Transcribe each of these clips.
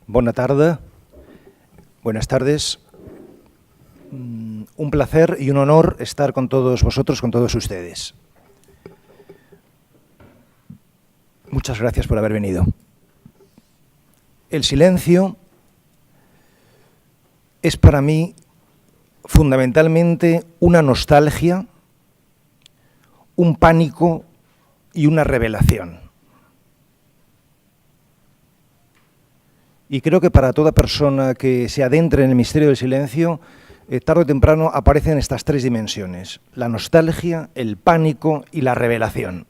Buenas tardes. Un placer y un honor estar con todos vosotros, con todos ustedes. Muchas gracias por haber venido. El silencio es para mí fundamentalmente una nostalgia, un pánico y una revelación. Y creo que para toda persona que se adentre en el misterio del silencio, tarde o temprano aparecen estas tres dimensiones: la nostalgia, el pánico y la revelación.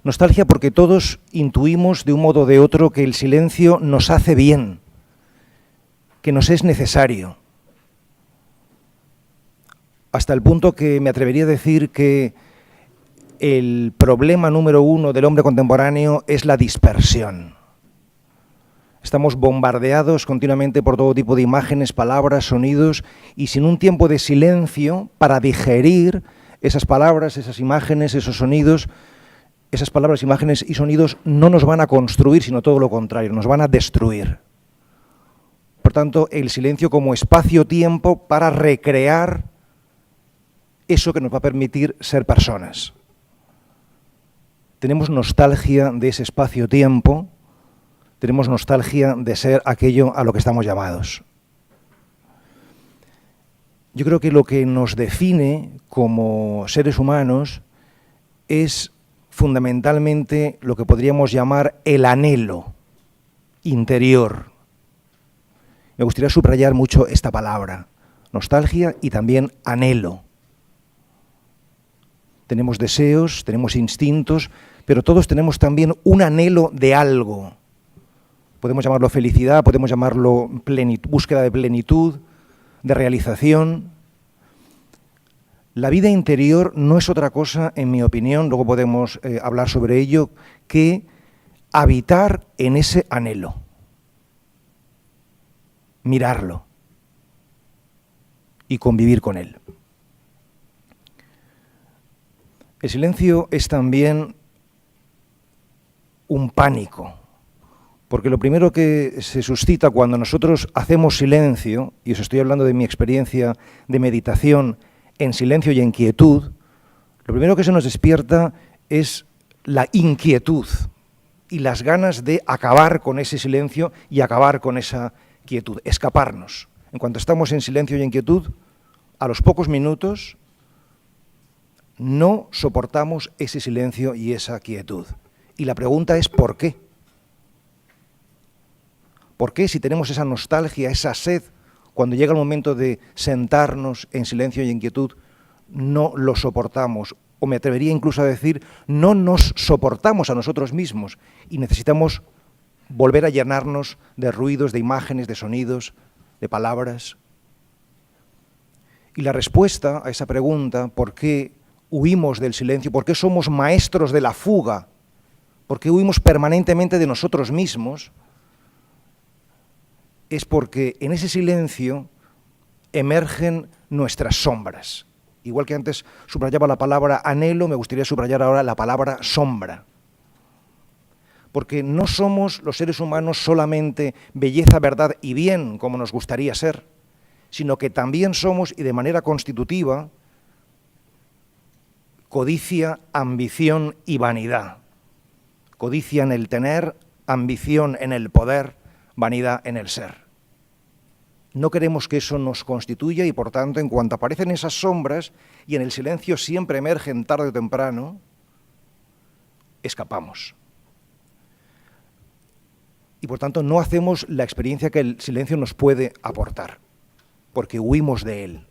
Nostalgia porque todos intuimos de un modo o de otro que el silencio nos hace bien, que nos es necesario. Hasta el punto que me atrevería a decir que el problema número uno del hombre contemporáneo es la dispersión. Estamos bombardeados continuamente por todo tipo de imágenes, palabras, sonidos, y sin un tiempo de silencio para digerir esas palabras, esas imágenes, esos sonidos, esas palabras, imágenes y sonidos no nos van a construir, sino todo lo contrario, nos van a destruir. Por tanto, el silencio como espacio-tiempo para recrear eso que nos va a permitir ser personas. Tenemos nostalgia de ese espacio-tiempo, tenemos nostalgia de ser aquello a lo que estamos llamados. Yo creo que lo que nos define como seres humanos es fundamentalmente lo que podríamos llamar el anhelo interior. Me gustaría subrayar mucho esta palabra, nostalgia y también anhelo. Tenemos deseos, tenemos instintos, pero todos tenemos también un anhelo de algo. Podemos llamarlo felicidad, podemos llamarlo búsqueda de plenitud, de realización. La vida interior no es otra cosa, en mi opinión, luego podemos hablar sobre ello, que habitar en ese anhelo, mirarlo y convivir con él. El silencio es también un pánico. Porque lo primero que se suscita cuando nosotros hacemos silencio, y os estoy hablando de mi experiencia de meditación en silencio y en quietud, lo primero que se nos despierta es la inquietud y las ganas de acabar con ese silencio y acabar con esa quietud, escaparnos. En cuanto estamos en silencio y en quietud, a los pocos minutos no soportamos ese silencio y esa quietud. Y la pregunta es ¿por qué? ¿Por qué si tenemos esa nostalgia, esa sed, cuando llega el momento de sentarnos en silencio y en quietud, no lo soportamos? O me atrevería incluso a decir, no nos soportamos a nosotros mismos y necesitamos volver a llenarnos de ruidos, de imágenes, de sonidos, de palabras. Y la respuesta a esa pregunta, ¿por qué huimos del silencio? ¿Por qué somos maestros de la fuga? ¿Por qué huimos permanentemente de nosotros mismos? Es porque en ese silencio emergen nuestras sombras. Igual que antes subrayaba la palabra anhelo, me gustaría subrayar ahora la palabra sombra. Porque no somos los seres humanos solamente belleza, verdad y bien, como nos gustaría ser, sino que también somos, y de manera constitutiva, codicia, ambición y vanidad. Codicia en el tener, ambición en el poder, vanidad en el ser. No queremos que eso nos constituya y, por tanto, en cuanto aparecen esas sombras y en el silencio siempre emergen tarde o temprano, escapamos. Y, por tanto, no hacemos la experiencia que el silencio nos puede aportar, porque huimos de él.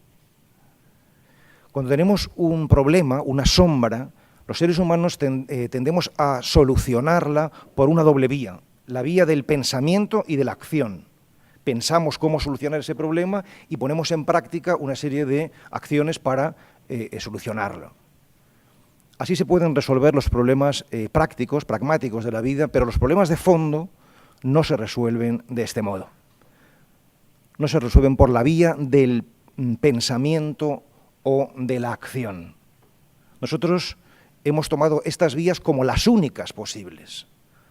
Cuando tenemos un problema, una sombra, los seres humanos tendemos a solucionarla por una doble vía, la vía del pensamiento y de la acción. Pensamos cómo solucionar ese problema y ponemos en práctica una serie de acciones para solucionarlo. Así se pueden resolver los problemas prácticos, pragmáticos de la vida, pero los problemas de fondo no se resuelven de este modo. No se resuelven por la vía del pensamiento o de la acción. Nosotros hemos tomado estas vías como las únicas posibles.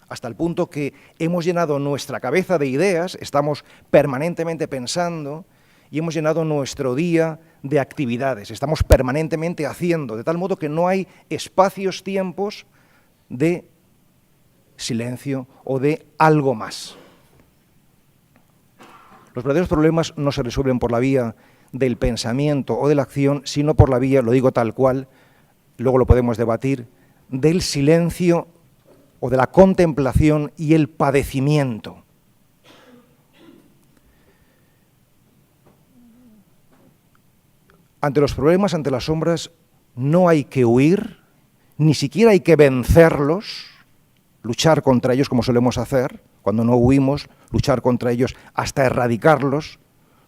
hasta el punto que hemos llenado nuestra cabeza de ideas, estamos permanentemente pensando y hemos llenado nuestro día de actividades, estamos permanentemente haciendo, de tal modo que no hay espacios-tiempos de silencio o de algo más. Los verdaderos problemas no se resuelven por la vía del pensamiento o de la acción, sino por la vía, lo digo tal cual, luego lo podemos debatir, del silencio o de la contemplación y el padecimiento. Ante los problemas, ante las sombras, no hay que huir, ni siquiera hay que vencerlos, luchar contra ellos como solemos hacer, cuando no huimos, luchar contra ellos hasta erradicarlos.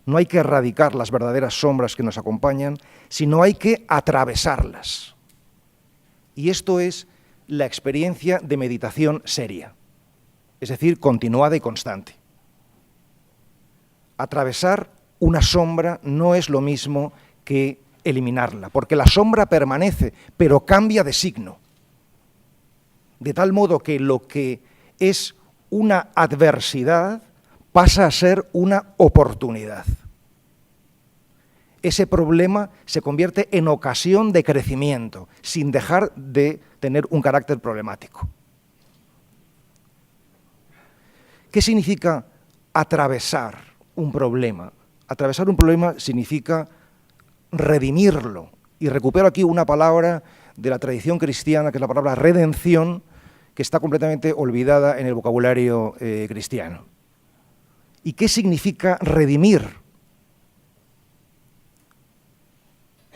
No hay que erradicar las verdaderas sombras que nos acompañan, sino hay que atravesarlas. Y esto es la experiencia de meditación seria, es decir, continuada y constante. Atravesar una sombra no es lo mismo que eliminarla, porque la sombra permanece, pero cambia de signo. De tal modo que lo que es una adversidad pasa a ser una oportunidad. Ese problema se convierte en ocasión de crecimiento, sin dejar de tener un carácter problemático. ¿Qué significa atravesar un problema? Atravesar un problema significa redimirlo. Y recupero aquí una palabra de la tradición cristiana, que es la palabra redención, que está completamente olvidada en el vocabulario cristiano. ¿Y qué significa redimir?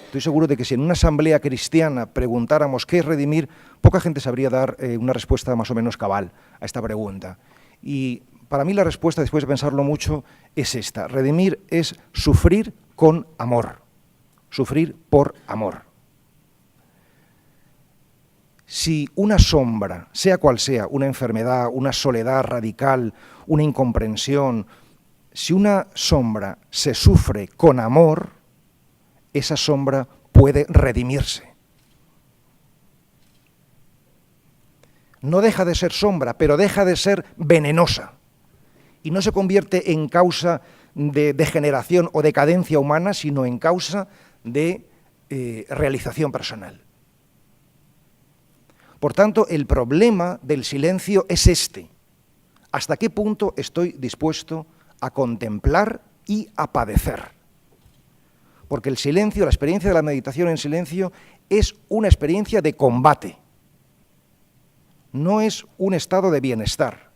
Estoy seguro de que si en una asamblea cristiana preguntáramos qué es redimir, poca gente sabría dar una respuesta más o menos cabal a esta pregunta. Y para mí la respuesta, después de pensarlo mucho, es esta. Redimir es sufrir con amor, sufrir por amor. Si una sombra, sea cual sea, una enfermedad, una soledad radical, una incomprensión, si una sombra se sufre con amor, esa sombra puede redimirse. No deja de ser sombra, pero deja de ser venenosa. Y no se convierte en causa de degeneración o decadencia humana, sino en causa de realización personal. Por tanto, el problema del silencio es este. ¿Hasta qué punto estoy dispuesto a contemplar y a padecer? Porque el silencio, la experiencia de la meditación en silencio, es una experiencia de combate. No es un estado de bienestar,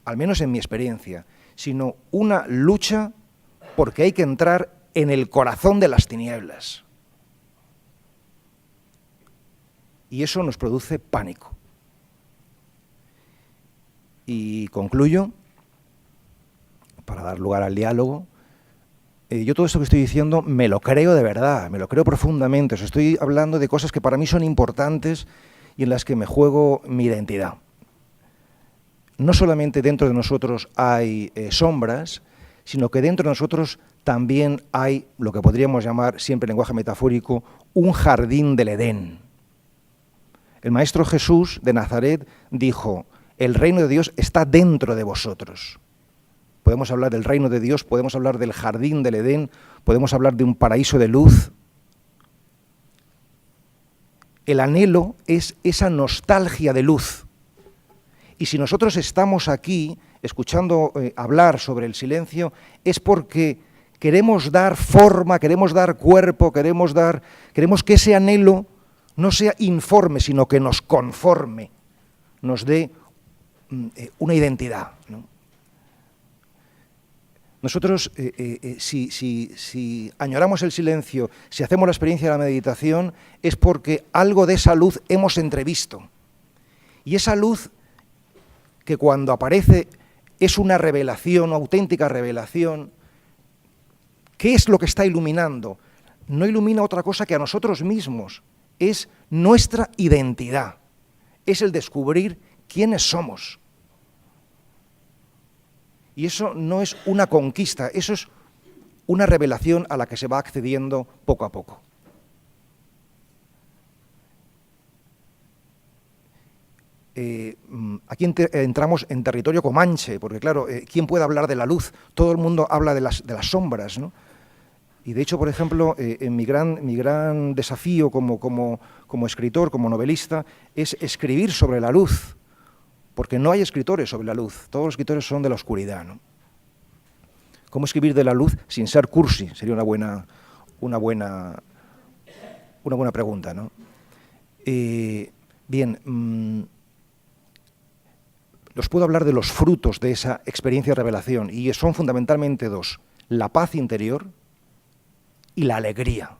al menos en mi experiencia, sino una lucha porque hay que entrar en el corazón de las tinieblas. Y eso nos produce pánico. Y concluyo, para dar lugar al diálogo. Yo todo esto que estoy diciendo me lo creo de verdad, me lo creo profundamente. Os estoy hablando de cosas que para mí son importantes y en las que me juego mi identidad. No solamente dentro de nosotros hay sombras, sino que dentro de nosotros también hay lo que podríamos llamar, siempre en lenguaje metafórico, un jardín del Edén. El Maestro Jesús de Nazaret dijo: el reino de Dios está dentro de vosotros. Podemos hablar del reino de Dios, podemos hablar del jardín del Edén, podemos hablar de un paraíso de luz. El anhelo es esa nostalgia de luz. Y si nosotros estamos aquí escuchando hablar sobre el silencio, es porque queremos dar forma, queremos dar cuerpo, queremos que ese anhelo no sea informe, sino que nos conforme, nos dé una identidad, ¿no? Nosotros, si añoramos el silencio, si hacemos la experiencia de la meditación, es porque algo de esa luz hemos entrevisto. Y esa luz, que cuando aparece es una revelación, una auténtica revelación, ¿qué es lo que está iluminando? No ilumina otra cosa que a nosotros mismos. Es nuestra identidad. Es el descubrir quiénes somos. Y eso no es una conquista, eso es una revelación a la que se va accediendo poco a poco. Aquí entramos en territorio comanche, porque claro, ¿quién puede hablar de la luz? Todo el mundo habla de las sombras, ¿no? Y de hecho, por ejemplo, mi gran desafío como escritor, como novelista, es escribir sobre la luz, porque no hay escritores sobre la luz, todos los escritores son de la oscuridad, ¿no? ¿Cómo escribir de la luz sin ser cursi? Sería una buena pregunta, ¿no? Bien, os puedo hablar de los frutos de esa experiencia de revelación, y son fundamentalmente dos: la paz interior y la alegría.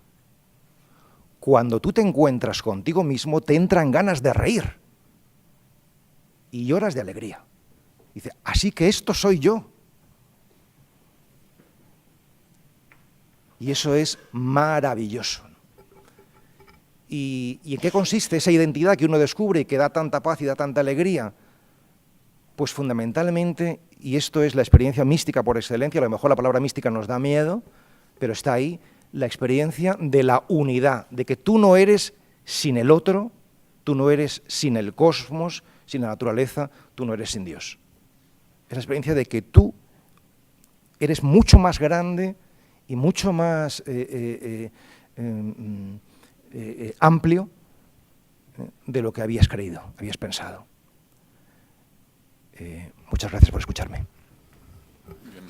Cuando tú te encuentras contigo mismo, te entran ganas de reír y lloras de alegría. Dice, así que esto soy yo. Y eso es maravilloso. ¿Y en qué consiste esa identidad que uno descubre y que da tanta paz y da tanta alegría? Pues fundamentalmente, y esto es la experiencia mística por excelencia, a lo mejor la palabra mística nos da miedo, pero está ahí, la experiencia de la unidad, de que tú no eres sin el otro, tú no eres sin el cosmos, sin la naturaleza, tú no eres sin Dios. Es la experiencia de que tú eres mucho más grande y mucho más amplio de lo que habías creído, habías pensado. Muchas gracias por escucharme. Bien.